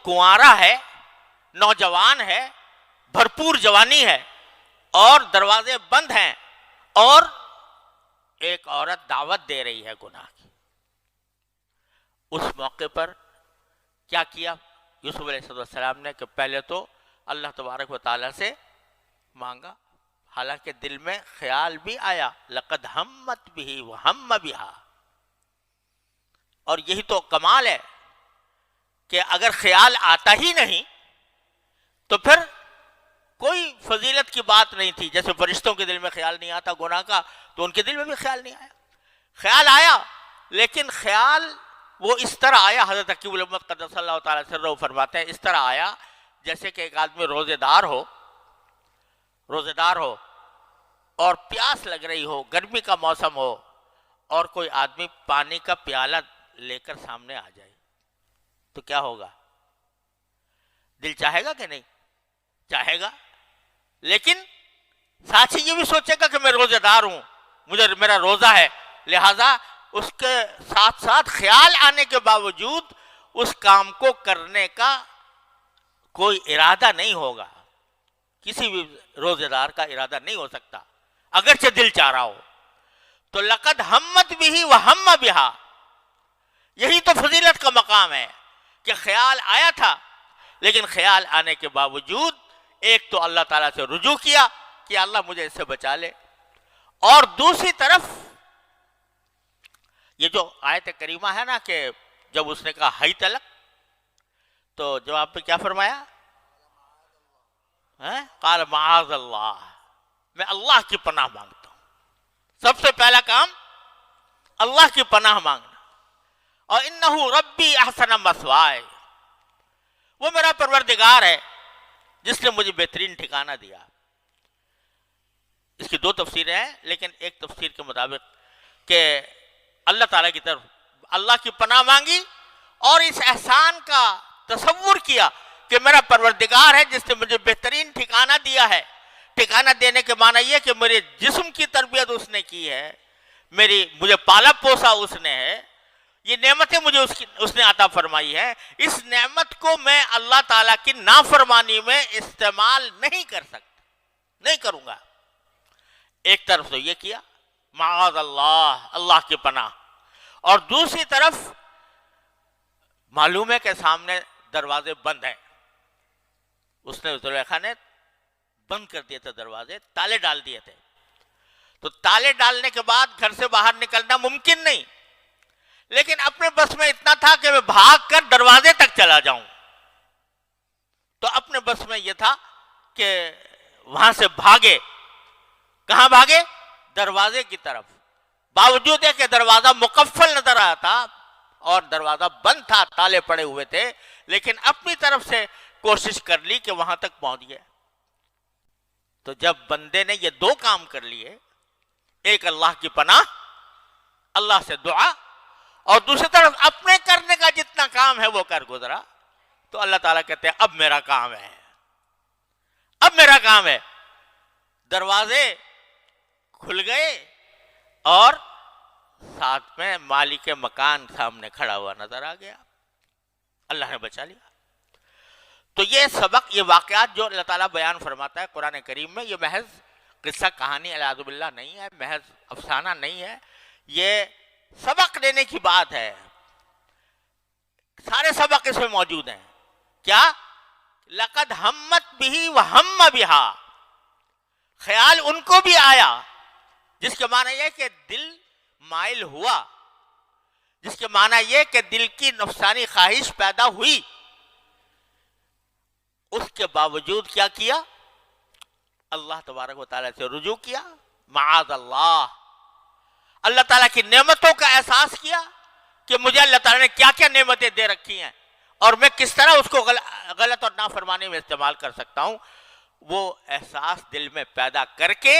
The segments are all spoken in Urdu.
کنوارا ہے، نوجوان ہے، بھرپور جوانی ہے اور دروازے بند ہیں، اور ایک عورت دعوت دے رہی ہے گناہ کی، اس موقع پر کیا کیا یوسف علیہ السلام نے کہ پہلے تو اللہ تبارک و تعالیٰ سے مانگا، حالانکہ دل میں خیال بھی آیا لقد ہمت بھی وہم بہا، اور یہی تو کمال ہے کہ اگر خیال آتا ہی نہیں تو پھر کوئی فضیلت کی بات نہیں تھی. جیسے فرشتوں کے دل میں خیال نہیں آتا گناہ کا، تو ان کے دل میں بھی خیال نہیں آیا. خیال آیا لیکن خیال وہ اس طرح آیا، حضرت حکیم الامت قدس اللہ تعالیٰ سرہ فرماتے ہیں اس طرح آیا جیسے کہ ایک آدمی روزے دار ہو اور پیاس لگ رہی ہو، گرمی کا موسم ہو، اور کوئی آدمی پانی کا پیالہ لے کر سامنے آ جائے تو کیا ہوگا؟ دل چاہے گا کہ نہیں؟ چاہے گا، لیکن ساتھ ہی یہ بھی سوچے گا کہ میں روزے دار ہوں، میرا روزہ ہے، لہذا اس کے ساتھ ساتھ خیال آنے کے باوجود اس کام کو کرنے کا کوئی ارادہ نہیں ہوگا. کسی بھی روزے دار کا ارادہ نہیں ہو سکتا اگرچہ دل چاہ رہا ہو. تو لقد ہمت بھی وہم بہا، یہی تو فضیلت کا مقام ہے کہ خیال آیا تھا لیکن خیال آنے کے باوجود ایک تو اللہ تعالیٰ سے رجوع کیا کہ اللہ مجھے اس سے بچا لے، اور دوسری طرف یہ جو آیت کریمہ ہے نا کہ جب اس نے کہا ہی تلک، تو جواب پہ کیا فرمایا؟ قال معاذ اللہ، میں اللہ کی پناہ مانگتا ہوں. سب سے پہلا کام اللہ کی پناہ مانگنا. اور انہو ربی احسن مثوائے، وہ میرا پروردگار ہے جس نے مجھے بہترین ٹھکانہ دیا. اس کی دو تفسیریں ہیں، لیکن ایک تفسیر کے مطابق کہ اللہ تعالیٰ کی طرف اللہ کی پناہ مانگی اور اس احسان کا تصور کیا کہ میرا پروردگار ہے جس نے مجھے بہترین ٹھکانہ دیا ہے. ٹھکانہ دینے کے معنی یہ کہ میرے جسم کی تربیت اس نے کی ہے، مجھے پالا پوسا اس نے ہے، یہ نعمتیں مجھے اس نے عطا فرمائی ہے. اس نعمت کو میں اللہ تعالیٰ کی نافرمانی میں استعمال نہیں کر سکتا، نہیں کروں گا. ایک طرف تو یہ کیا معاذ اللہ، اللہ کی پناہ، اور دوسری طرف معلوم ہے کہ سامنے دروازے بند ہیں. اس نے زلیخا نے بند کر دیے تھے دروازے، تالے ڈال دیے تھے. تو تالے ڈالنے کے بعد گھر سے باہر نکلنا ممکن نہیں، لیکن اپنے بس میں اتنا تھا کہ میں بھاگ کر دروازے تک چلا جاؤں. تو اپنے بس میں یہ تھا کہ وہاں سے بھاگے. کہاں بھاگے؟ دروازے کی طرف. باوجود ہے کہ دروازہ مقفل نظر آیا تھا اور دروازہ بند تھا، تالے پڑے ہوئے تھے، لیکن اپنی طرف سے کوشش کر لی کہ وہاں تک پہنچ گئے. تو جب بندے نے یہ دو کام کر لیے، ایک اللہ کی پناہ، اللہ سے دعا، اور دوسری طرف اپنے کرنے کا جتنا کام ہے وہ کر گزرا، تو اللہ تعالیٰ کہتے ہیں اب میرا کام ہے، اب میرا کام ہے. دروازے کھل گئے اور ساتھ میں مالک مکان سامنے کھڑا ہوا نظر آ گیا. اللہ نے بچا لیا. تو یہ سبق، یہ واقعات جو اللہ تعالیٰ بیان فرماتا ہے قرآن کریم میں، یہ محض قصہ کہانی اعوذ باللہ نہیں ہے، محض افسانہ نہیں ہے، یہ سبق لینے کی بات ہے. سارے سبق اس میں موجود ہیں. کیا؟ لقد ہمت بھی وہم بہا، خیال ان کو بھی آیا، جس کے معنی یہ کہ دل مائل ہوا، جس کے معنی یہ کہ دل کی نفسانی خواہش پیدا ہوئی. اس کے باوجود کیا کیا؟ اللہ تبارک و تعالیٰ سے رجوع کیا. معاذ اللہ، اللہ تعالیٰ کی نعمتوں کا احساس کیا کہ مجھے اللہ تعالیٰ نے کیا کیا نعمتیں دے رکھی ہیں اور میں کس طرح اس کو غلط اور نافرمانی میں استعمال کر سکتا ہوں. وہ احساس دل میں پیدا کر کے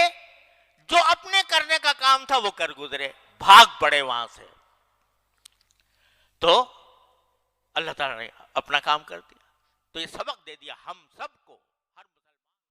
جو اپنے کرنے کا کام تھا وہ کر گزرے، بھاگ پڑے وہاں سے. تو اللہ تعالیٰ نے اپنا کام کر دیا. تو یہ سبق دے دیا ہم سب کو